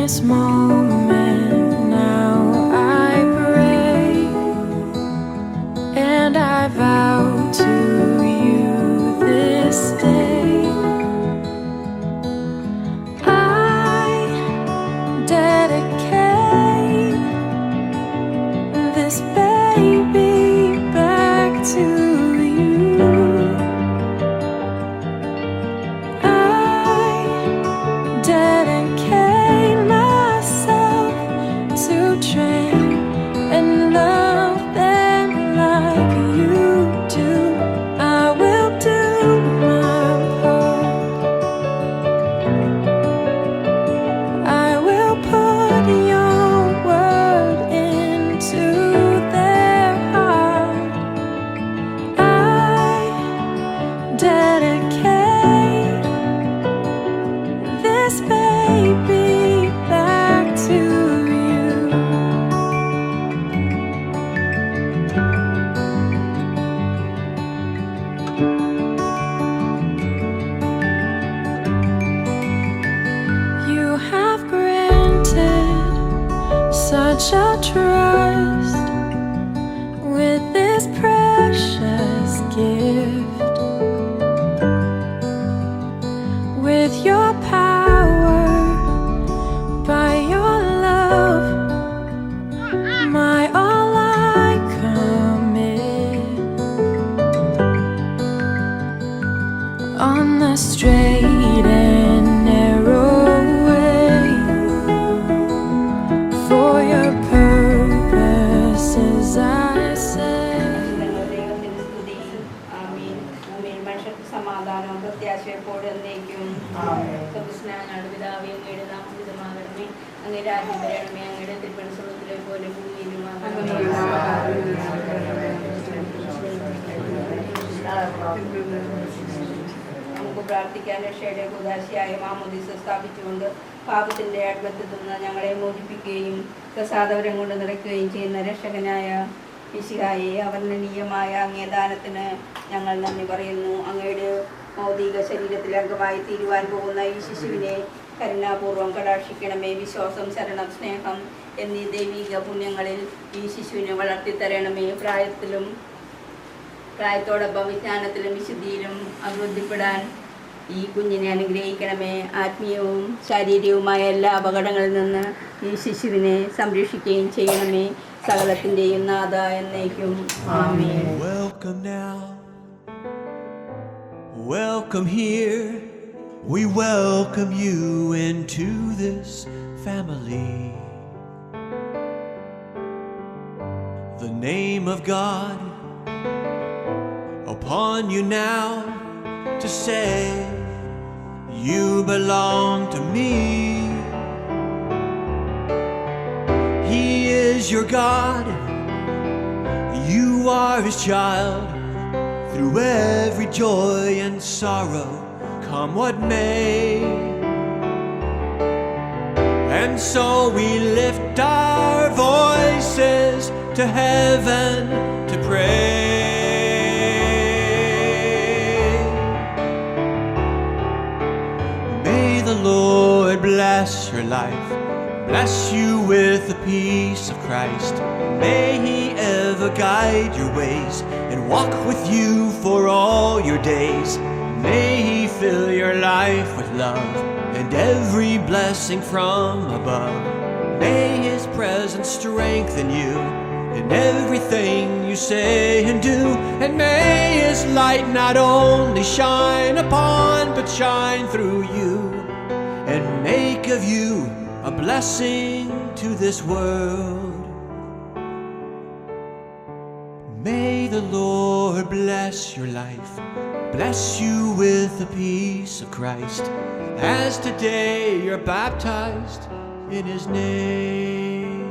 this moment now I pray, and I vow to you this day I dedicate this baby back to you. I dedicate myself to train and love them like you do. I will do my part. I will put your word into their heart. I dedicate this baby back to you. You have granted such a trust with this precious gift. With your power, by your love, my all I commit. On the straight and narrow way, for your purposes I say. ദൈവത്തിന് സ്തുതി. ആമീൻ. ആമീൻ. മനുഷ്യർക്ക് സമാധാനവും പ്രത്യാശയും എപ്പോഴും എന്നേക്കും. സ്വകൃഷ്ണനാണ് പിതാവേ, അങ്ങയുടെ നാമം പൂജിതമാകണമേ. അങ്ങയുടെ രാജ്യം വരണമേ. അങ്ങയുടെ തിരുമനസ്സ് സ്വർഗ്ഗത്തിലെ പോലെ ഭൂമിയിലുമാകണമേ. നമുക്ക് പ്രാർത്ഥിക്കാൻ രക്ഷയുടെ കൂദാശയായ മാമോദീസ സ്ഥാപിച്ചുകൊണ്ട് പാപത്തിന്റെ അടിമത്തത്തിൽ നിന്ന് ഞങ്ങളെ മോചിപ്പിക്കുകയും പ്രസാദവരം കൊണ്ട് നിറയ്ക്കുകയും ചെയ്യുന്ന രക്ഷകനായ മിശിഹായെ അവർണ്ണനീയമായ അങ്ങേ ദാനത്തിന് ഞങ്ങൾ നന്ദി പറയുന്നു. അങ്ങയുടെ ഭൗതിക ശരീരത്തിലെ അംഗമായി തീരുവാൻ പോകുന്ന ഈ ശിശുവിനെ കരുണാപൂർവ്വം കടാക്ഷിക്കണമേ. വിശ്വാസം, ശരണം, സ്നേഹം എന്നീ ദൈവിക പുണ്യങ്ങളിൽ ഈ ശിശുവിനെ വളർത്തിത്തരണമേ. പ്രായത്തോടൊപ്പം വിജ്ഞാനത്തിലും വിശുദ്ധിയിലും അഭിവൃദ്ധിപ്പെടാൻ ഈ കുഞ്ഞിനെ അനുഗ്രഹിക്കണമേ. ആത്മീയവും ശാരീരികവുമായ എല്ലാ അപകടങ്ങളിൽ നിന്ന് ഈ ശിശുവിനെ സംരക്ഷിക്കുകയും ചെയ്യണമേ. സകലത്തിൻ്റെയും നാഥ എന്നേക്കും. ആമേൻ. Welcome now, welcome here. We welcome you into this family. The name of God upon you now to say you belong to me. He is your God, you are his child. Through every joy and sorrow, come what may. And so we lift our voices to heaven to pray. May the Lord bless your life, bless you with the peace of Christ. May he ever guide your ways and walk with you for all your days. May he fill your life with love and every blessing from above. May his presence strengthen you in everything you say and do. And may his light not only shine upon but shine through you and make of you a blessing to this world. May the Lord bless your life, bless you with the peace of Christ, as today you're baptized in his name.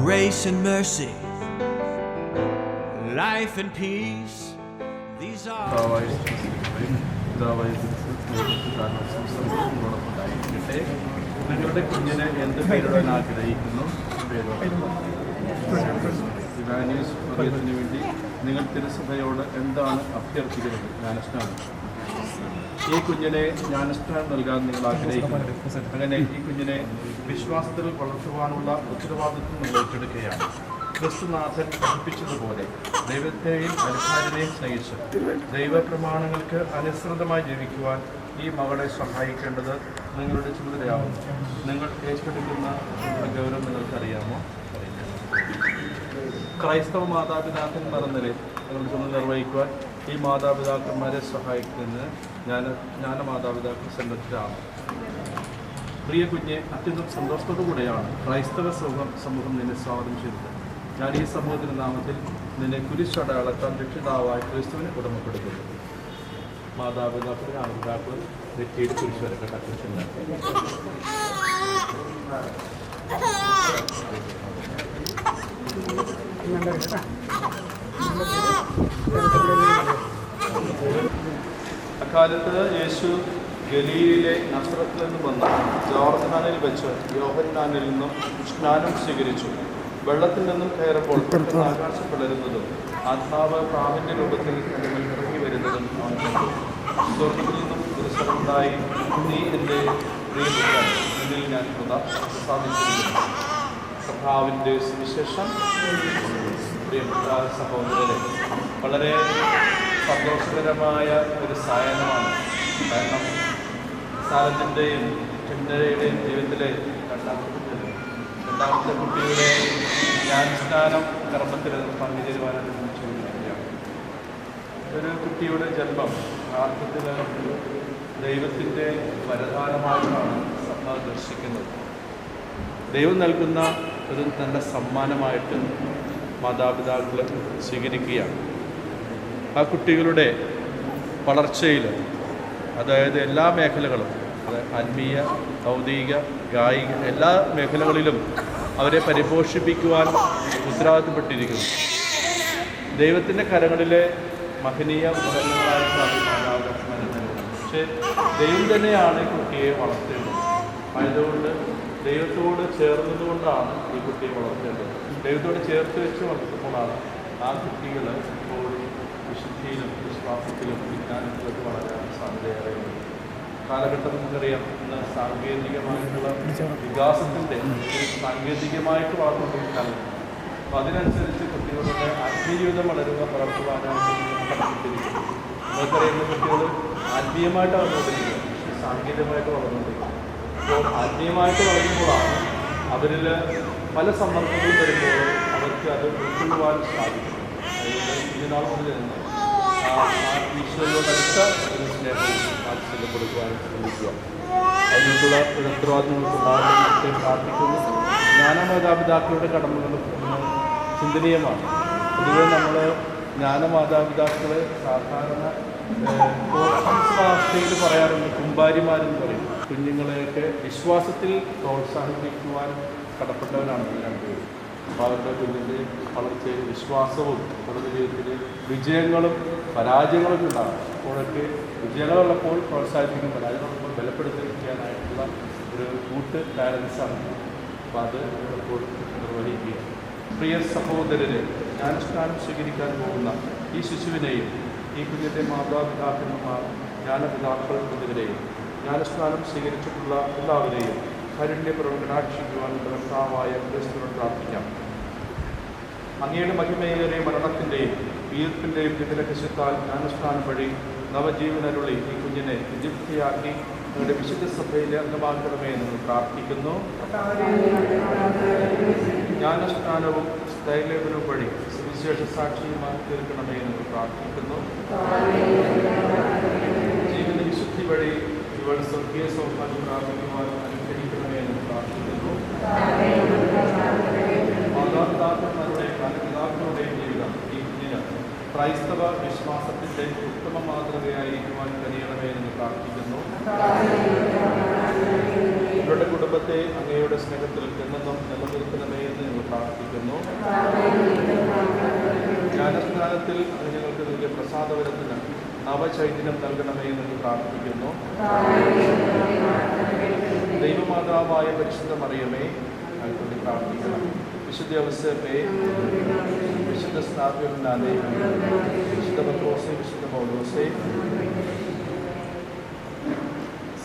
Grace and mercy, life and peace, these are നിങ്ങളുടെ കുഞ്ഞിനെ എന്ത് പേരിടാൻ ആഗ്രഹിക്കുന്നു? ഇവാനിയസ് മറിയത്തിന് വേണ്ടി നിങ്ങൾ തിരുസഭയോട് എന്താണ് അഭ്യർത്ഥിക്കുന്നത്? ജ്ഞാനസ്നാനം. ഈ കുഞ്ഞിനെ ജ്ഞാനസ്നാനം നൽകാൻ നിങ്ങൾ ആഗ്രഹിക്കുന്നു. അങ്ങനെ ഈ കുഞ്ഞിനെ വിശ്വാസത്തിൽ വളർത്തുവാനുള്ള ഉത്തരവാദിത്വം നിങ്ങൾ ഏറ്റെടുക്കുകയാണ്. ക്രിസ്തുനാഥൻ പഠിപ്പിച്ചതുപോലെ ദൈവത്തെയും അൽക്കാരനെയും സ്നേഹിച്ച് ദൈവപ്രമാണങ്ങൾക്ക് അനുസൃതമായി ജീവിക്കുവാൻ ഈ മകളെ സഹായിക്കേണ്ടത് നിങ്ങളുടെ ചുമതലയാവുന്നു. നിങ്ങൾ ഏറ്റെടുക്കുന്ന ഗൗരവം നിങ്ങൾക്കറിയാമോ? ക്രൈസ്തവ മാതാപിതാക്കന്മാർ എന്ന നിലയിൽ നിങ്ങളുടെ ചുമതല നിർവഹിക്കുവാൻ ഈ മാതാപിതാക്കന്മാരെ സഹായിക്കുന്നത് ജ്ഞാന മാതാപിതാക്കൾ സന്നദ്ധരാണ്. പ്രിയ കുഞ്ഞെ, അത്യന്തം സന്തോഷത്തോടുകൂടെയാണ് ക്രൈസ്തവ സമൂഹം നിന്നെ സ്വാഗതം ചെയ്തത്. ഞാൻ ഈ സമൂഹത്തിൻ്റെ നാമത്തിൽ നിന്നെ കുരിശടയാളത്താൽ രക്ഷിതാവായ ക്രിസ്തുവിനെ ഉടമപ്പെടുത്തുന്നു. മാതാപിതാക്കൾ മാതാപിതാക്കൾ നെറ്റിയിൽ കുരിശ് വരക്കട്ടെ. കുരിശുണ്ട് അക്കാലത്ത് യേശു ഗലീലിലെ നസ്രത്തിൽ നിന്ന് വന്ന് ജോർദാനിൽ വെച്ച് യോഹന്നാനിൽ നിന്നും സ്നാനം സ്വീകരിച്ചു. വെള്ളത്തിൽ നിന്നും കയറുമ്പോൾ ആകാശം പിളരുന്നതും ആത്മാവ് പ്രാവിൻ്റെ രൂപത്തിൽ ഇറങ്ങി വരുന്നതും സ്വർഗത്തിൽ നിന്നും ഒരു സ്വരമുണ്ടായി, നീ എൻ്റെ പ്രിയപുത്രൻ, എന്നിൽ ഞാൻ പ്രസാദിച്ചിരിക്കുന്നു. കർത്താവിൻ്റെ സുവിശേഷം. പ്രിയപ്പെട്ട സഹോദരരെ, വളരെ സന്തോഷകരമായ ഒരു സായനമാണ്. കാരണം സാരത്തിൻ്റെയും ചിന്തയുടെയും ജീവിതത്തിലെ രണ്ടാമത്തെ കുട്ടിയുടെ ജ്ഞാനസ്നാനം കർമ്മത്തിൽ പങ്കുചേരുവാനായിട്ട് ചോദിക്കുകയാണ്. ഒരു കുട്ടിയുടെ ജന്മം യഥാർത്ഥത്തിൽ ദൈവത്തിൻ്റെ വരദാനമായിട്ടാണ് സഭ ദർശിക്കുന്നത്. ദൈവം നൽകുന്ന ഒരു നല്ല സമ്മാനമായിട്ട് മാതാപിതാക്കൾ സ്വീകരിക്കുകയാണ്. ആ കുട്ടികളുടെ വളർച്ചയിൽ, അതായത് എല്ലാ മേഖലകളും, അതായത് ആത്മീയ, ഭൗതിക, ഗായിക, എല്ലാ മേഖലകളിലും അവരെ പരിപോഷിപ്പിക്കുവാൻ ഉത്തരവാദിത്തപ്പെട്ടിരിക്കുന്നു. ദൈവത്തിൻ്റെ കരങ്ങളിലെ മഹനീയ ഉപകരണങ്ങളായിട്ടാണ് മാതാപിതാക്കൾ. പക്ഷേ ദൈവം തന്നെയാണ് ഈ കുട്ടിയെ വളർത്തേണ്ടത്. ആയതുകൊണ്ട് ദൈവത്തോട് ചേർന്നതുകൊണ്ടാണ് ഈ കുട്ടിയെ വളർത്തേണ്ടത്. ദൈവത്തോട് ചേർത്ത് വെച്ച് വളർത്തുമ്പോഴാണ് ആ കുട്ടികൾ എപ്പോഴും വിശുദ്ധിയിലും വിശ്വാസത്തിലും വിജ്ഞാനത്തിലൊക്കെ വളരാൻ സാധ്യതയേറെയുണ്ട്. കാലഘട്ടം നമുക്കറിയാം, ഇന്ന് സാങ്കേതികമായിട്ടുള്ള വികാസത്തിൻ്റെ സാങ്കേതികമായിട്ട് വളർന്നുകൊണ്ടിരിക്കുന്ന കാലം. അപ്പോൾ അതിനനുസരിച്ച് കുട്ടികളുടെ ആത്മീയത വളർത്തുവാനാണ് കടപ്പെട്ടിരിക്കുന്നത്. നമുക്കറിയുന്ന കുട്ടികൾ ആത്മീയമായിട്ട് വളർന്നുകൊണ്ടിരിക്കുക, പക്ഷേ സാങ്കേതികമായിട്ട് വളർന്നുകൊണ്ടിരിക്കുക. അപ്പോൾ ആത്മീയമായിട്ട് വളരുമ്പോഴാണ് അവരിൽ പല സമ്മർദ്ദങ്ങളും വരുമ്പോൾ അവർക്ക് അത് ഉൾക്കൊള്ളുവാൻ സാധിക്കും. അതുകൊണ്ട് കുഞ്ഞുനാൾ മുതൽ തന്നെ ഈശ്വരയോടടുത്ത ഒരു സ്നേഹവും വാത്സല്യം കൊടുക്കുവാൻ ശ്രമിക്കുക. അതിനുള്ള ഒരു ഉത്തരവാദിത്വം പ്രാർത്ഥിക്കുന്നു. ജ്ഞാനമാതാപിതാക്കളുടെ കടമകളും ചിന്തനീയമാണ്. പൊതുവെ നമ്മൾ ജ്ഞാനമാതാപിതാക്കളെ സാധാരണ ഭാഷയിൽ പറയാറുണ്ട് കുമ്പാരിമാരെന്ന് പറയും. കുഞ്ഞുങ്ങളെയൊക്കെ വിശ്വാസത്തിൽ പ്രോത്സാഹിപ്പിക്കുവാൻ കടപ്പെട്ടവരാണ് ഈ രണ്ടുപേരും. അപ്പോൾ അവരുടെ കുഞ്ഞിൻ്റെ വളർച്ചയിൽ വിശ്വാസവും അവരുടെ ജീവിതത്തിൽ വിജയങ്ങളും പരാജയങ്ങളൊക്കെ ഉണ്ടാകും. അപ്പോഴൊക്കെ വിജയങ്ങളുള്ളപ്പോൾ പ്രോത്സാഹിപ്പിക്കും, പരാജയങ്ങളുള്ളപ്പോൾ ബലപ്പെടുത്തിയിരിക്കാനായിട്ടുള്ള ഒരു കൂട്ട് ബാലൻസാണ്. അപ്പോൾ അത് ഇപ്പോൾ നിർവഹിക്കുക. പ്രിയ സഹോദരരെ, ജ്ഞാനസ്നാനം സ്വീകരിക്കാൻ പോകുന്ന ഈ ശിശുവിനെയും ഈ കുഞ്ഞിൻ്റെ മാതാപിതാക്കന്മാർ, ജ്ഞാനപിതാക്കൾ എന്നിവരെയും ജ്ഞാനസ്നാനം സ്വീകരിച്ചിട്ടുള്ള എല്ലാവരെയും കാരുണ്യപൂർവ്വം കടാക്ഷിക്കുവാൻ കർത്താവായ ക്രിസ്തുവിനോട് പ്രാർത്ഥിക്കാം. അങ്ങയുടെ മഹിമയേറിയ മരണത്തിൻ്റെയും ഉയർപ്പിൻ്റെയും ദിവ്യരഹസ്യത്താൽ ജ്ഞാനസ്നാനം വഴി നവജീവനരുളി ഈ കുഞ്ഞിനെ നിയുക്തിയാക്കി നിങ്ങളുടെ വിശുദ്ധ സഭയിലെ അംഗമാക്കണമേ എന്ന് പ്രാർത്ഥിക്കുന്നു. ജ്ഞാനസ്നാനവും സ്ഥൈര്യവും വഴി സുവിശേഷ സാക്ഷിയുമായി തീർക്കണമേ എന്ന് പ്രാർത്ഥിക്കുന്നു. ജീവിത വിശുദ്ധി വഴി ഇവൾ സ്വർഗീയ സൗഭാഗ്യം പ്രാപിക്കുവാൻ അനുഗ്രഹിക്കണമേ എന്ന് പ്രാർത്ഥിക്കുന്നു. മാതാപിതാക്കന്മാരുടെ മാതാപിതാക്കളുടെയും ജീവിതം ഈ കുഞ്ഞിന് ക്രൈസ്തവ വിശ്വാസത്തിൻ്റെ ഉത്തമ മാതൃകയായിരിക്കുവാൻ കഴിയണമേ എന്ന് പ്രാർത്ഥിക്കുന്നു. ഇവരുടെ കുടുംബത്തെ അങ്ങയുടെ സ്നേഹത്തിൽ എന്നെന്നും നിലനിർത്തണമേ എന്ന് ഞങ്ങൾ പ്രാർത്ഥിക്കുന്നു. ജ്ഞാനസ്നാനത്തിൽ അങ്ങ് ഞങ്ങൾക്ക് നൽകിയ പ്രസാദവരത്തിന് നവചൈതന്യം നൽകണമേ എന്ന് പ്രാർത്ഥിക്കുന്നു. ദൈവമാതാവായ പരിശുദ്ധ മറിയമേ, ഞങ്ങൾക്ക് പ്രാർത്ഥിക്കണം. വിശുദ്ധ ഔസേപ്പേ, വിശുദ്ധ സ്ഥാപ്യനാഥേ, വിശുദ്ധ പത്രോസേ, വിശുദ്ധ പൗലോസേ,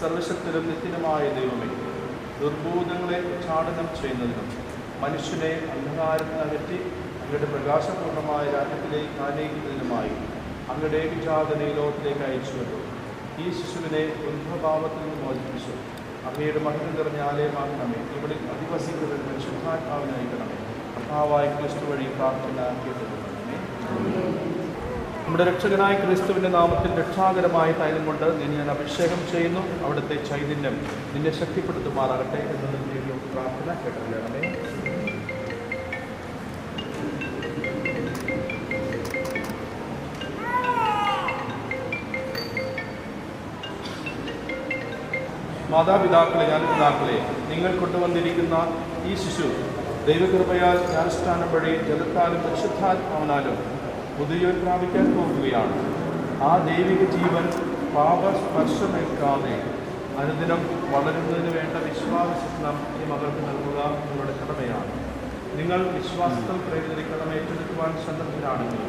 സർവശക്തരും നിത്യനുമായ ദൈവമേ, ദുർബോധങ്ങളെ ഉച്ചാടനം ചെയ്യുന്നതിനും മനുഷ്യനെ അന്ധകാരത്തിൽ അകറ്റി അങ്ങയുടെ പ്രകാശപൂർണ്ണമായ രാജ്യത്തിലേക്ക് ആനയിക്കുന്നതിനുമായി അങ്ങയുടെ വിജാതനെ ലോകത്തിലേക്ക് അയച്ചുവല്ലോ. ഈ ശിശുവിനെ ഉത്ഭവഭാവത്തിൽ നിന്ന് മോചിപ്പിച്ചു അങ്ങയുടെ മഹിമ നിറഞ്ഞ ആലയമാക്കണമേ. ഇവിടെ അധിവസിക്കുന്ന പരിശുദ്ധാത്മാവിനയക്കണമേ. കർത്താവായ ക്രിസ്തു വഴി പ്രാർത്ഥന കേട്ടുകൊള്ളണമേ. നമ്മുടെ രക്ഷകനായ ക്രിസ്തുവിൻ്റെ നാമത്തിൽ രക്ഷാകരമായ തൈലം കൊണ്ട് നിന്നെ ഞാൻ അഭിഷേകം ചെയ്യുന്നു. അവിടുത്തെ ചൈതന്യം നിന്നെ ശക്തിപ്പെടുത്തുമാറാകട്ടെ എന്നതിൻ്റെ പ്രാർത്ഥന കേട്ടുകൊള്ളണമേ. മാതാപിതാക്കളെ, പിതാക്കളെ, നിങ്ങൾ കൊണ്ടുവന്നിരിക്കുന്ന ഈ ശിശു ദൈവകൃപയാൽ ജ്ഞാനസ്നാനം വഴി ജലത്താലും പരിശുദ്ധാത്മാവിനാലും പുതുജീവൻ പ്രാപിക്കാൻ പോകുകയാണ്. ആ ദൈവിക ജീവൻ പാപസ്പർശമേൽക്കാതെ അനുദിനം വളരുന്നതിന് വേണ്ട വിശ്വാസം ഈ മകൾക്ക് നൽകുക നിങ്ങളുടെ കടമയാണ്. നിങ്ങൾ വിശ്വാസത്തിൽ പ്രേരിതരിക്കണം ഏറ്റെടുക്കുവാൻ സന്നദ്ധരാണെങ്കിൽ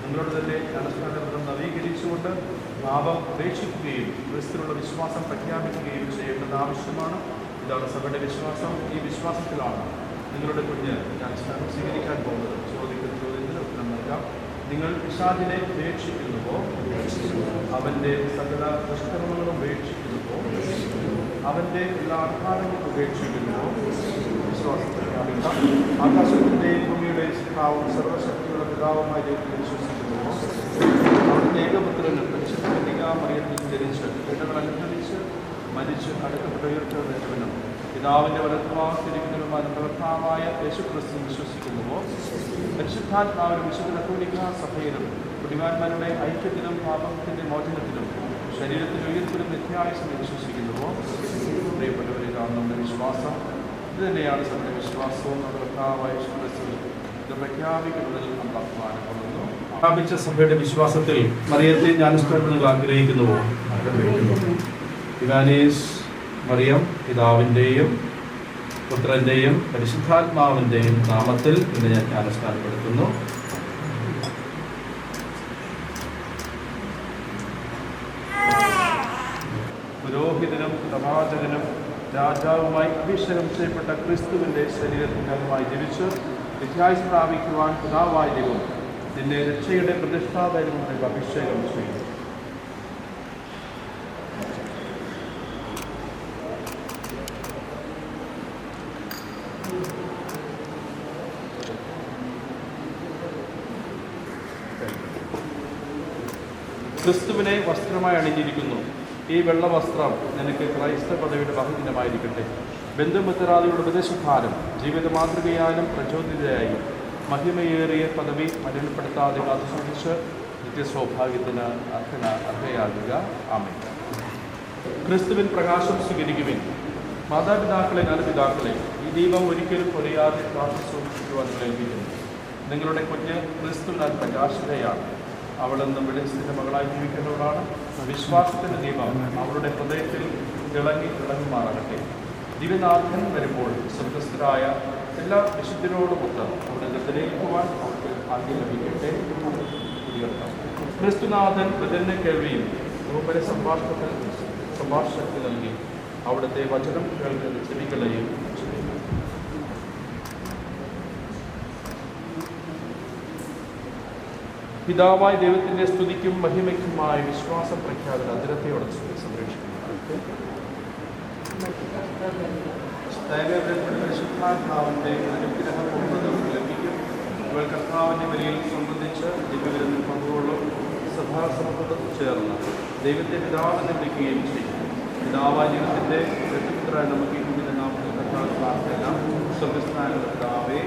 നിങ്ങളുടെ തന്നെ ജ്ഞാനസ്നാനം നവീകരിച്ചുകൊണ്ട് പാപം ഉപേക്ഷിക്കുകയും ക്രിസ്തുവിലുള്ള വിശ്വാസം പ്രഖ്യാപിക്കുകയും ചെയ്യേണ്ടത് ആവശ്യമാണ്. ഇതാണ് സഭയുടെ വിശ്വാസം. ഈ വിശ്വാസത്തിലാണ് നിങ്ങളുടെ കുഞ്ഞ് ജ്ഞാനസ്നാനം സ്വീകരിക്കാൻ പോകുന്നത്. ചോദിക്കുന്ന ചോദ്യത്തിന് ഉത്തരം നൽകാം. നിങ്ങൾ പിശാചിനെ ഉപേക്ഷിക്കുന്നുവോ? അവൻ്റെ സകല ദുഷ്കർമ്മങ്ങളും ഉപേക്ഷിക്കുന്നുവോ? അവൻ്റെ എല്ലാ ആഘാതങ്ങളും ഉപേക്ഷിക്കുന്നുവോ? വിശ്വാസം പ്രഖ്യാപിക്കാം. ആകാശത്തിൻ്റെയും ഭൂമിയുടെയും സൃഷ്ടാവും സർവശക്തിയുള്ള പിതാവുമായി ദൈവത്തിൽ വിശ്വസിക്കുന്നുവോ? അവിടുത്തെ ഏകപുത്രന് പരിശുദ്ധ മറിയത്തിൽ ജനിച്ച് പീഡകൾ അനുഭവിച്ച് മരിച്ച് അടക്കപ്പെട്ട ഉയർത്തെഴുന്നേറ്റവനും പിതാവിൻ്റെ വലത്തുവാസിരിക്കുന്നതുമായ കർത്താവായ യേശുക്രിസ്തു വിശ്വസിക്കുന്നുവോ? പരിശുദ്ധാത്മാവിനും വിശുദ്ധ കത്തോലിക്കാ സഭയിലും കുടിവാന്മാരുടെ ഐക്യത്തിലും പാപത്തിൻ്റെ മോചനത്തിലും ശരീരത്തിൽ ഉയർത്തിലും നിത്യായുസിനെ വിശ്വസിക്കുന്നുവോ? പ്രിയപ്പെട്ടവരെ, നമ്മുടെ വിശ്വാസം ഇത് തന്നെയാണ്. സഭയുടെ വിശ്വാസവും നമ്മുടെ കർത്താവായ യേശുക്രിസ്തു ഇത് പ്രഖ്യാപിക്കുന്നതിൽ നമ്മൾ അഭിമാനം കൊള്ളുന്നു. സ്ഥാപിച്ച സഭയുടെ വിശ്വാസത്തിൽ മറിയത്തെ ജ്ഞാനസ്നാനം നിങ്ങൾ ആഗ്രഹിക്കുന്നുവോ? ഇവാനീസ് മറിയം പിതാവിൻ്റെയും പുത്രൻ്റെയും പരിശുദ്ധാത്മാവിൻ്റെയും നാമത്തിൽ ഇന്ന് ഞാൻ ജ്ഞാനസ്നാനപ്പെടുത്തുന്നു. പുരോഹിതനും പ്രവാചകനും രാജാവുമായി അഭിഷേകം ചെയ്യപ്പെട്ട ക്രിസ്തുവിൻ്റെ ശരീരത്തിൻ്റെ അംഗമായി ജനിച്ച് നിത്യായുസ് പ്രാപിക്കുവാൻ പിതാവായ ദൈവം നിന്നെ രക്ഷയുടെ പ്രതിഷ്ഠാതൈലം അഭിഷേകം ചെയ്യും. ക്രിസ്തുവിനെ വസ്ത്രമായി അണിഞ്ഞിരിക്കുന്നു. ഈ വെള്ള വസ്ത്രം നിനക്ക് ക്രൈസ്തവ പദവിയുടെ ബഹുദിനമായിരിക്കട്ടെ. ബന്ധുമിത്രാദികളുടെ ഉപദേശഭാരം ജീവിത മാതൃകയാലും പ്രചോദിതയായി മഹിമയേറിയ പദവി മലിനപ്പെടുത്താതെ കാത്തുസൂക്ഷിച്ച് നിത്യസൗഭാഗ്യത്തിന് അർഹയാകുക. ആമേൻ. ക്രിസ്തുവിൻ പ്രകാശം സ്വീകരിക്കുവിൻ. മാതാപിതാക്കളെ, പിതാക്കളെ, ഈ ദീപം ഒരിക്കലും പൊലിയാതെ കാത്തു സൂക്ഷിക്കുവാൻ പ്രേരിപ്പിക്കുന്നു. നിങ്ങളുടെ കുഞ്ഞ് ക്രിസ്തുവിനാൽ പ്രകാശിതയാണ്. അവളെന്നും വെളിച്ചത്തിൻ്റെ മകളായി ജീവിക്കുന്നവളാണ്. വിശ്വാസത്തിൻ്റെ ദീപം അവളുടെ ഹൃദയത്തിൽ തിളങ്ങുമാറാകട്ടെ. ദിവ്യനാഥൻ വരുമ്പോൾ സ്വർഗസ്ഥരായ എല്ലാ വിശുദ്ധരോടുമൊത്ത് അവിടെ നിർദ്ദേശിക്കുവാൻ അവർക്ക് ഭാഗ്യം ലഭിക്കട്ടെ. ക്രിസ്തുനാഥൻ ബദലിനെ കേൾവിയും ഉപര സംഭാഷണത്തിൽ നൽകി അവിടുത്തെ വചനം കേൾക്കുന്ന ചെവികളെയും ചെയ്യുന്നു. പിതാവായ ദൈവത്തിൻ്റെ സ്തുതിക്കും മഹിമയ്ക്കുമായ വിശ്വാസം പ്രഖ്യാപന അതിരത്തെയോടെ സംരക്ഷിക്കുന്നു. പരിശുദ്ധാത്മാവിൻ്റെ അനുഗ്രഹം ലഭിക്കും. ഇവൾ കർത്താവിൻ്റെ വരിയിൽ സംബന്ധിച്ച് ദിവ്യവിരുന്നിൽ പങ്കുകൊള്ളും. സഭാസമൂഹത്തിൽ ചേർന്ന് ദൈവത്തെ പിതാവിനെ വിളിക്കുകയും ചെയ്യും. പിതാവായ ദൈവത്തിൻ്റെ വ്യക്തിപുത്രരായ നമുക്ക് ഈ കുഞ്ഞിൻ്റെ നാമത്തിൽ കർത്താവ് പ്രാർത്ഥന. സ്വർഗസ്ഥാന പിതാവേ,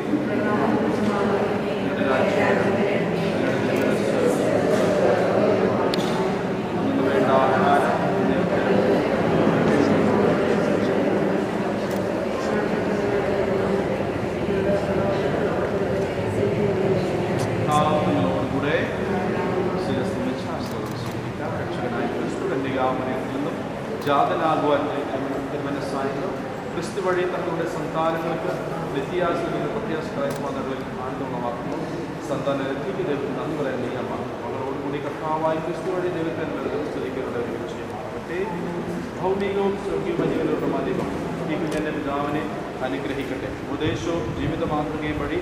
നമുക്ക് വേണ്ട ആഹാരം നിങ്ങളോടുകൂടെ രക്ഷകനായ ക്രിസ്തു കന്യകാമറിയത്തിൽ നിന്നും ജാതനാകുവാൻ മനസ്സായിരുന്നു. ക്രിസ്തു വഴി തങ്ങളുടെ സന്താനങ്ങൾക്ക് വ്യത്യാസങ്ങൾ പ്രത്യാശമാതകളിൽ ആനന്ദമാക്കുന്നു. സന്താനത്തിലേക്ക് ദൈവത്തിന് നന്ദി പറയുന്ന ഈ അമ്മ അവരോടുകൂടി കർത്താവായി ക്രിസ്തു വഴി ദൈവത്തെ സ്തുതിക്കാനുള്ള ഒരു വിഷയമാകട്ടെ. ഭൗമികവും സ്വർഗീയ ജീവനുള്ള ദൈവം ഈ കുഞ്ഞൻ്റെ പിതാവിനെ അനുഗ്രഹിക്കട്ടെ. ഉപദേശവും ജീവിത മാതൃകയും വഴി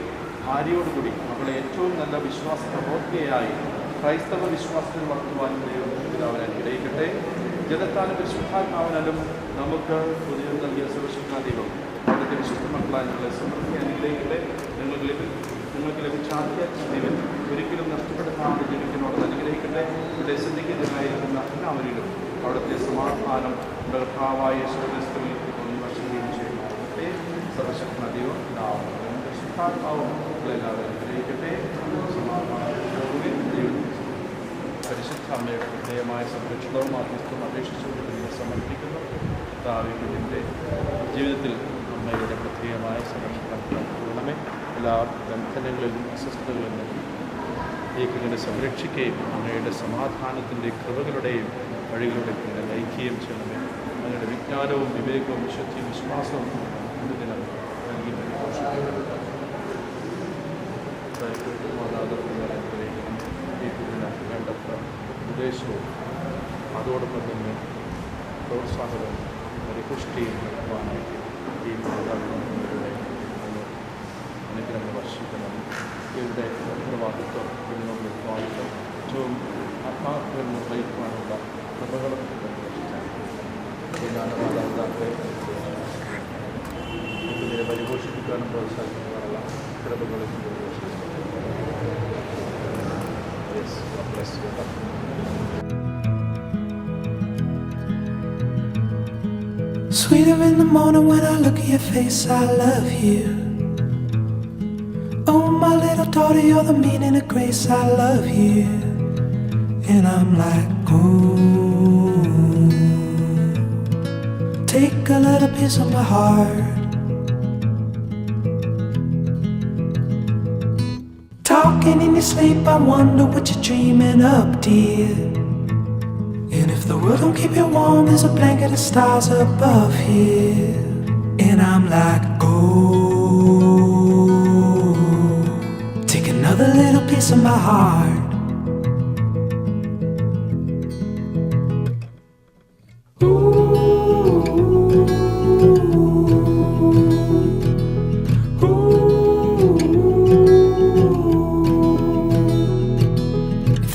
ഭാര്യയോടുകൂടി മകളെ ഏറ്റവും നല്ല വിശ്വാസ പ്രബോധകയായി ക്രൈസ്തവ വിശ്വാസത്തിൽ വളർത്തുവാനും ദൈവം പിതാവിനെ അനുഗ്രഹിക്കട്ടെ. ജനത്താലും പരിശുദ്ധാത്മാവിനാലും നമുക്ക് പുതിയ നൽകിയ സർവശക്തനായ ദൈവം അവിടുത്തെ വിശുദ്ധ മക്കളായി നിങ്ങളെ സമൃദ്ധി അനുഗ്രഹിക്കട്ടെ. നിങ്ങൾക്ക് ലഭിച്ച ആധ്യാത്മിക ഒരിക്കലും നഷ്ടപ്പെടുത്താതെ ജീവിക്കുന്നതോട് അനുഗ്രഹിക്കട്ടെ. ഇവിടെ ശ്രദ്ധിക്കുന്നതിനായിരിക്കുന്ന എല്ലാവരിലും അവിടുത്തെ സമാധാനം ബലഭാവായ യേശുക്രിസ്തുവിൽ വശീകരിക്കുകയും ചെയ്യട്ടെ. സർവശക്തനായ ദൈവം പരിശുദ്ധാത്മാവും എല്ലാവരും അനുഗ്രഹിക്കട്ടെ. പരിശുദ്ധ അമ്മയുടെ ഹൃദയമായ സംരക്ഷണവും മാധ്യസ്ഥവും അപേക്ഷിച്ചുകൊണ്ട് നിങ്ങൾ സമർപ്പിക്കുന്നു. താവിന്റെ ജീവിതത്തിൽ അമ്മയുടെ പ്രത്യേകമായ സംരക്ഷണം നൽകണമേ. എല്ലാ ബന്ധനങ്ങളിലും അസ്വസ്ഥതകളിൽ നിന്നും ഈ കുഞ്ഞിനെ സംരക്ഷിക്കുകയും അമ്മയുടെ സമാധാനത്തിൻ്റെ കൃപകളുടെയും വഴികളുടെ കുഞ്ഞിനെ നയിക്കുകയും ചെയ്യണമേ. അങ്ങയുടെ വിജ്ഞാനവും വിവേകവും വിശുദ്ധിയും വിശ്വാസവും ദിനം നൽകി മാതാപിതാക്കളെ ഈ കുഞ്ഞിന് വേണ്ടത്ര ഉപദേശവും അതോടൊപ്പം തന്നെ പ്രോത്സാഹനവും പരിപുഷ്ടിയും നൽകുവാനായിട്ട് ഈ മാതാപിതാക്കളുടെ അനുഗ്രഹങ്ങൾ വർഷിക്കണം. ഇവരുടെ ഉത്തരവാദിത്വം കുഞ്ഞുങ്ങളുടെ ഉത്തരവാദിത്വം ഏറ്റവും ആത്മാർത്ഥം നിർവഹിക്കുവാനുള്ള കൃപകളും ഇതിനാണ് മാതാപിതാക്കളെ കുഞ്ഞിനെ പരിപോഷിപ്പിക്കാനും പ്രോത്സാഹിപ്പിക്കാനുള്ള കൃപകളും Sweeter in the morning when I look at your face, I love you. Oh, my little daughter, you're the meaning of grace, I love you. And I'm like, oh, take a little piece of my heart. Talking in your sleep, I wonder what you're dreaming up, dear. And if the world don't keep you warm, there's a blanket of stars above here. And I'm like, oh, take another little piece of my heart.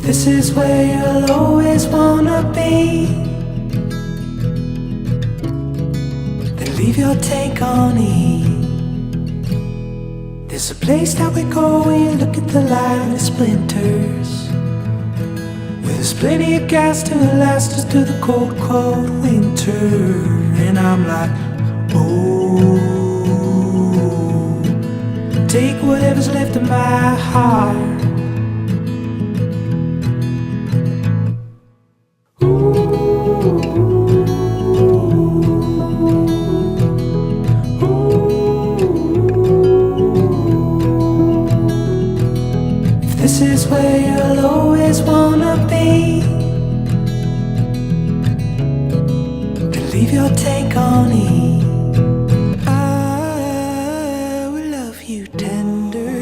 This is where you'll always wanna be, then leave your take on E. There's a place that we go when you look at the light and the splinters, where there's plenty of gas to last us through the cold, cold winter. And I'm like, oh, take whatever's left of my heart. This is where you'll always wanna be, to leave your take on E. I will love you tender,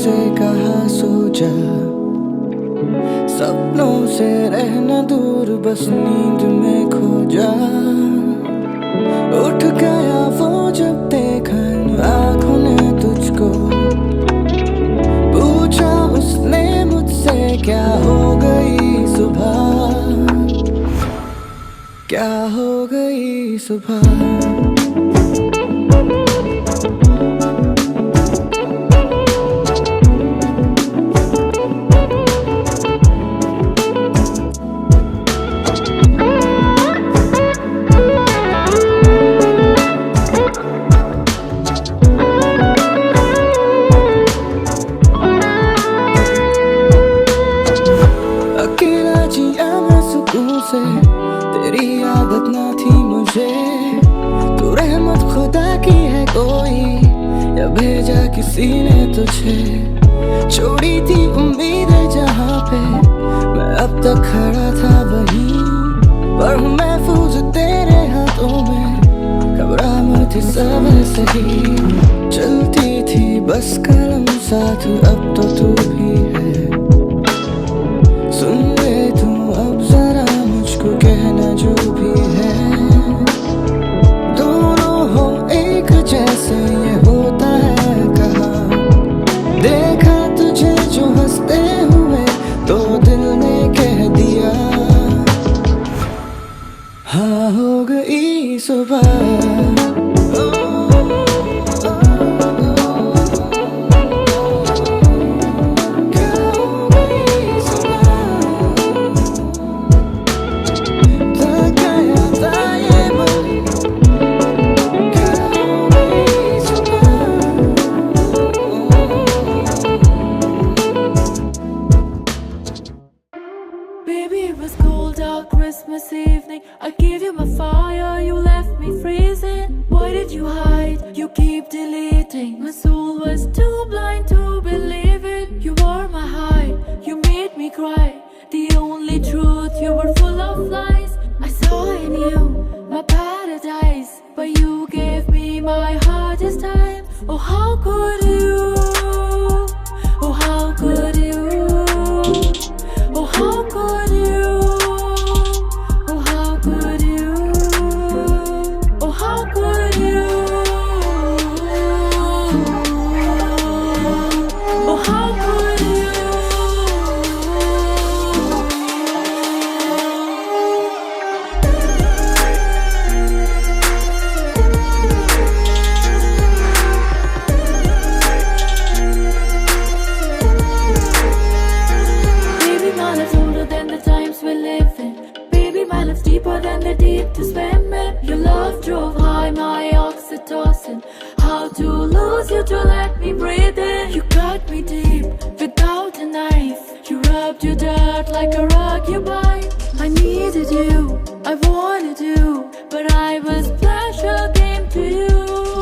मुझसे कहा सो जा, सपनों से रहना दूर, बस नींद में खो जा। उठ गया वो जब देखा आँखों ने तुझको, पूछा उसने मुझसे क्या हो गई सुबह, क्या हो गई सुबह। अकेला जिया मैं सुकून से, तेरी आदत ना थी मुझे। तू रहमत खुदा की है कोई, या भेजा किसी ने तुझे। छोड़ी थी उम्मीदें जहाँ पे मैं अब तक खड़ा था वहीं, पर हूँ महफूज तेरे हाथों में, घबराहट थी सब सही। चलती थी बस कलम साथ, अब तो तू भी है। सुन ले तू अब जरा मुझको कहना जो भी है, दोनों हो एक जैसे ये होता है कहाँ। देखा तुझे जो हंसते हुए तो दिल ने कह दिया, हाँ हो गई सुबह। Baby, it was cold out Christmas evening. I gave you my fire, you left me freezing. Why did you hide? You keep deleting. My soul was too blind to believe it. You were my high, you made me cry. The only truth, you were full of lies. I saw in you my paradise, but you gave me my hardest time. Oh, how could you? Oh, how could you? Oh, how could you? Oh, how could you? Oh, how could you? Oh, how could you? Baby, my life's older than the times we live in. Baby, my life's deeper than the deep to swim in. Your love drove high my oxytocin. How to lose you to let me breathe in. You cut me deep without a knife. You rubbed your dirt like a rug you bite. I needed you, I wanted you, but I was pleasure came to you.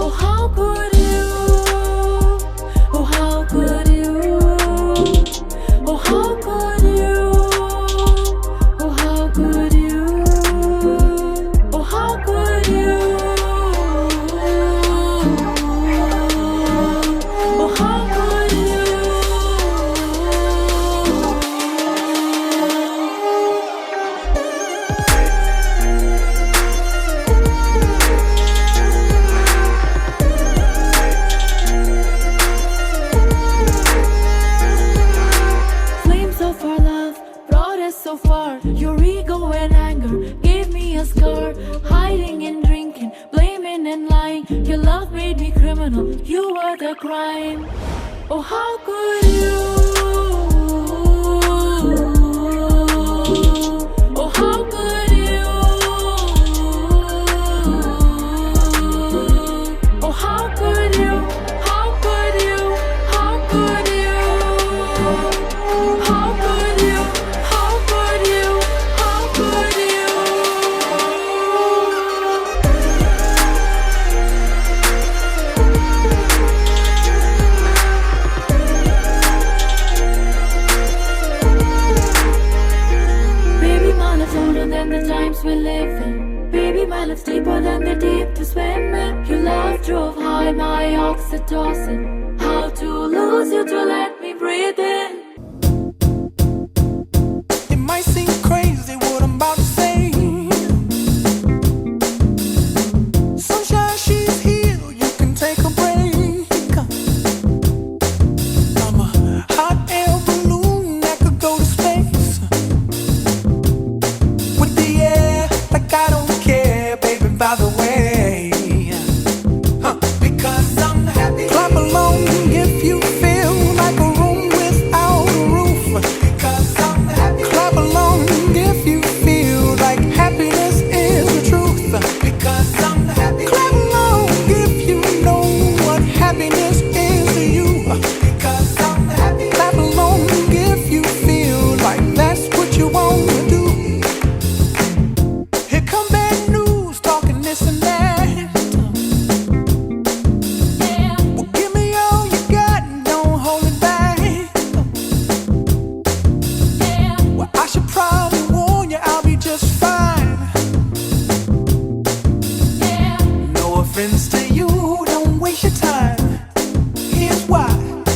Oh, how could you? Oh, how could you? Oh, how could you? Oh, how could you? Oh, how could you? Oh, how could you? Flames of our love brought us so far. Your ego and anger gave me a scar. Hiding and drinking, blaming and lying. Your love made me criminal. You were the crime. Oh, how could you? Oh, how could you? Oh, how could you? How could you? How could you? How could you? How could you? How could you? Baby, my life's older than the times we live in. Baby, my life's deeper than the deep to swim in. Your love drove high my oxytocin. How to lose you to let me breathing. It might seem crazy what I'm about to say. Sunshine, she's here, you can take a break. I'm a hot air balloon that could go to space. With the air, like I don't care, baby, by the way. Because I'm happy. Clap along if you feel like a room without a roof. Because I'm happy. Clap along if you feel like happiness is the truth. Because I'm happy. Clap along if you know what happiness is to you. Because I'm happy. Clap along if you feel like that's what you want to do. Here come bad news, talking this and that. Well, give me all you got and don't hold it back. Well, I should probably warn you, I'll be just fine. No offense to you, don't waste your time. Here's why.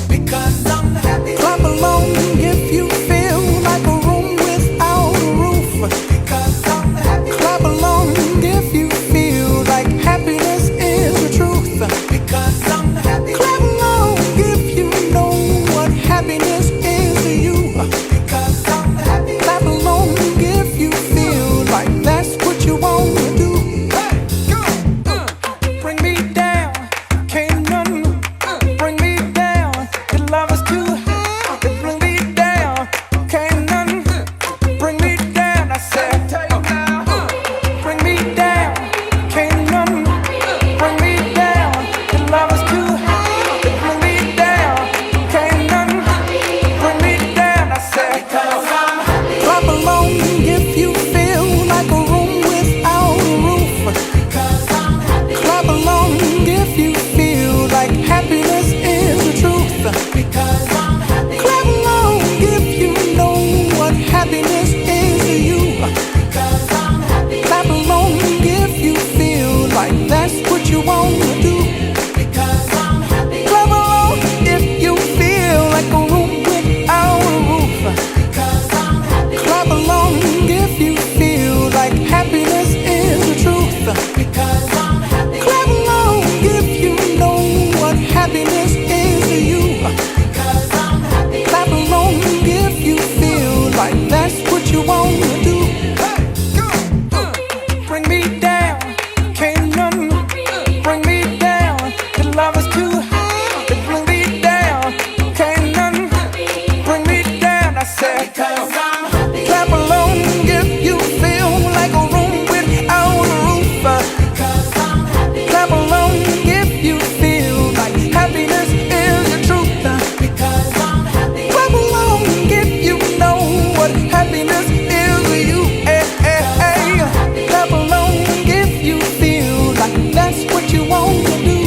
Because I'm happy. Clap along if you feel like a room without a roof. Because I'm happy. Clap along if you feel like happiness is the truth. Because I'm happy. Clap along if you know what happiness is to you. Because I'm happy. Clap along if you feel like that's what you want to do. Hey, go! Bring me down, can't none bring me down. Your love is too high to bring me down. Can't none bring me down. I said, bring me down, can't none bring me down. Your love is too high to bring me down. Can't none bring me down. I said, clap along if you feel like a room without a roof. Clap along if you feel like happiness is the truth. Clap along if you know what happiness is to you. Clap along if you feel like that's what you want to do. Clap along if you feel like a room without a roof. Clap along if you feel like happiness is the truth. Clap along if you know what happiness is to you. Clap along if you feel like that's what you want to do. Bring me down, can't none bring me down. Your love is too high to bring me down. Can't none bring me down. I said, clap along if you feel like a room without a roof. Clap along if you feel like happiness is the truth. Clap along if you know what happiness is to you. Clap along if you feel like that's what you want to do.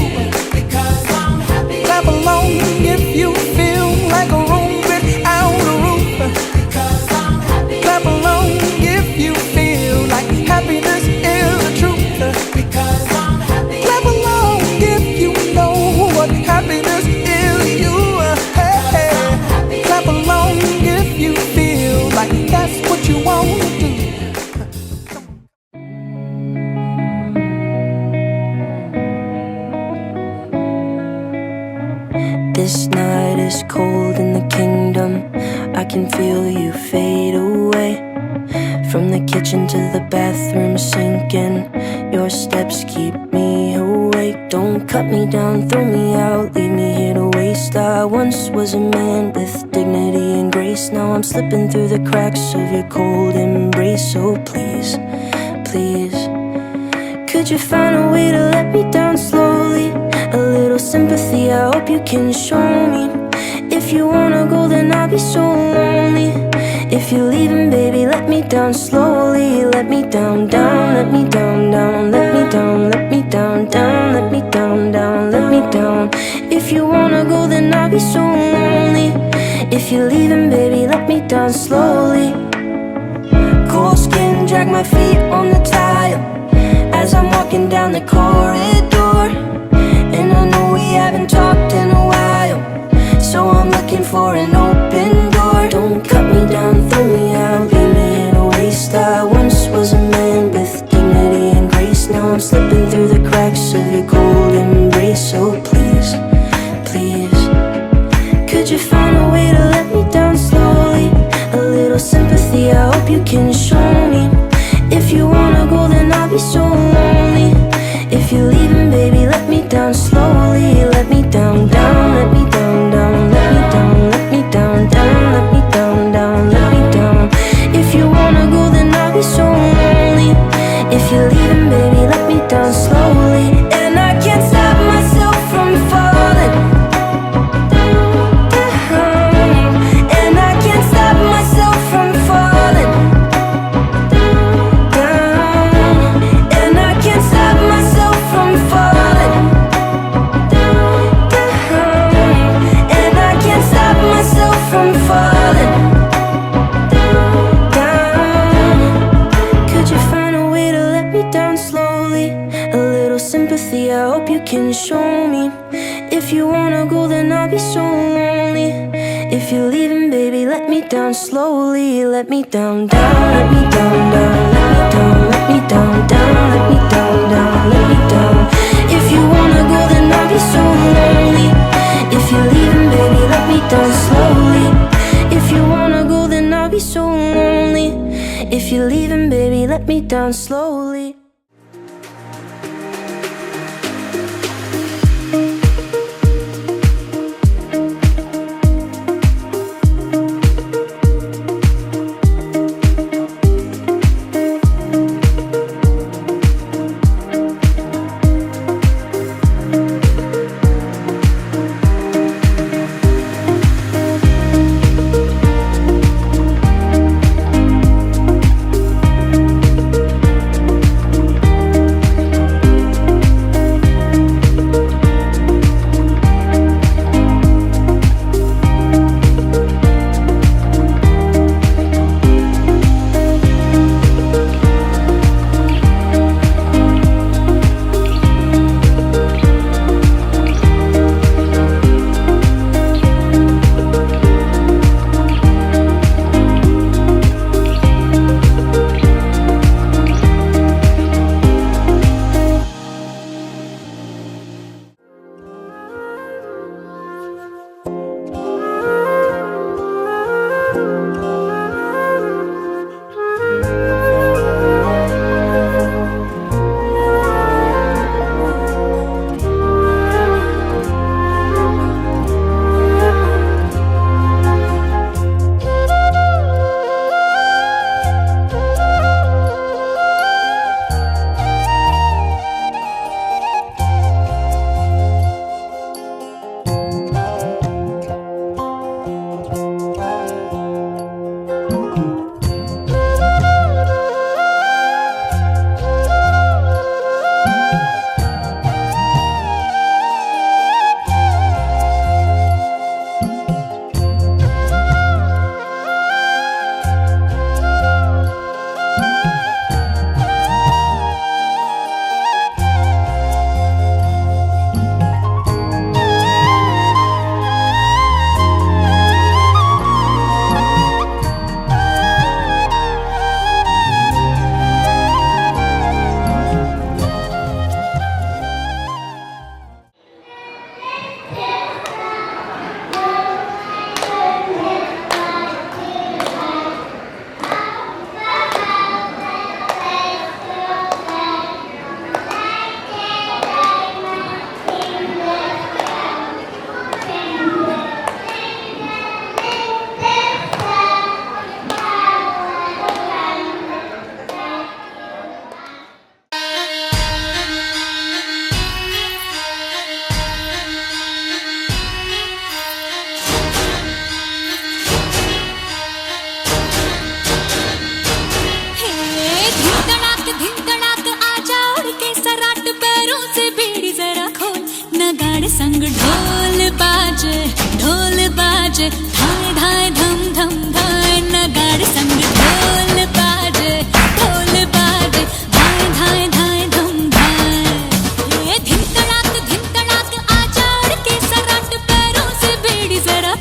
Clap along if you feel like a room without a roof. Clap along if you feel like happiness is the truth. Clap along if you know what happiness is to you. Clap along if you feel like that's what you want to do. This night is cold in the kingdom. I can feel you fade away. From the kitchen to the bathroom sinking. Your steps keep me awake. Don't cut me down, throw me out, leave me here to waste. I once was a man with dignity and grace. Now I'm slipping through the cracks of your cold embrace. So please, please, could you find a way to let me down slowly? A little sympathy, I hope you can show me. If you wanna go, then I'll be so lonely. If you're leaving, baby, let me down slowly. Let me down, down, let me down, down. Let me down, let me down, down. Let me down, down, let me down. If you wanna go, then I'll be so lonely. If you're leaving, baby, let me down slowly. Cold skin, drag my feet on the tile as I'm walking down the corridor. And I know we haven't talked in a while, so I'm looking for an open door. Don't cut me down, throw me out, leave me in a waste. I once was a man with dignity and grace. Now I'm slipping through the cracks of your cold embrace. So please, please, could you find a way to let me down slowly? A little sympathy, I hope you can show me. If you wanna go, then I'll be so lonely. If you're leaving, baby, let me down slowly. Let me down, down, let me down, down, let me down, let me down, down, let me down, down, let me down. If you wanna go, then I'll be so lonely. If you're leaving, baby, let me down slowly. And I can't stop myself from falling down. And I can't stop myself from falling down. And I can't stop myself from falling down. And I can't stop myself from falling down. Could you find a way to let me down slowly? A little sympathy, I hope you can show me. If you wanna go, then I'll be so lonely. If you're leaving, baby, let me down slowly. Let me down, down, let me down, down, let me down, let me down, down, let me down, down, let me down. If you wanna go, then I'll be so lonely. If you're leaving, baby, let me down slowly. If you wanna go, then I'll be so lonely. If you're leaving, baby, let me down slowly. संग ढोल बाजे धाय धाय धम धम धाय नगाड़े संग ढोल बाजे धाय धाय धाय धम धाय ये धिन तड़ाक आजाड़ के सराट पैरों से बेड़ी जरा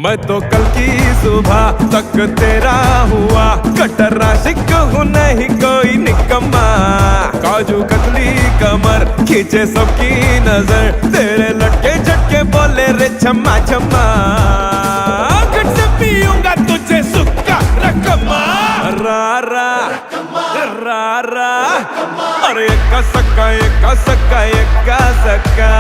मैं तो कल की सुबह तक तेरा हुआ, कट्टर आशिक हूँ नहीं कोई निकम्मा। काजू कतली कमर खींचे सबकी नजर, तेरे लटके झटके बोले रे छम्मा छम्मा। गट से पीऊंगा तुझे सुक्का रकमा, रा रा रा रा, अरे एका सक्का एका सक्का एका सक्का।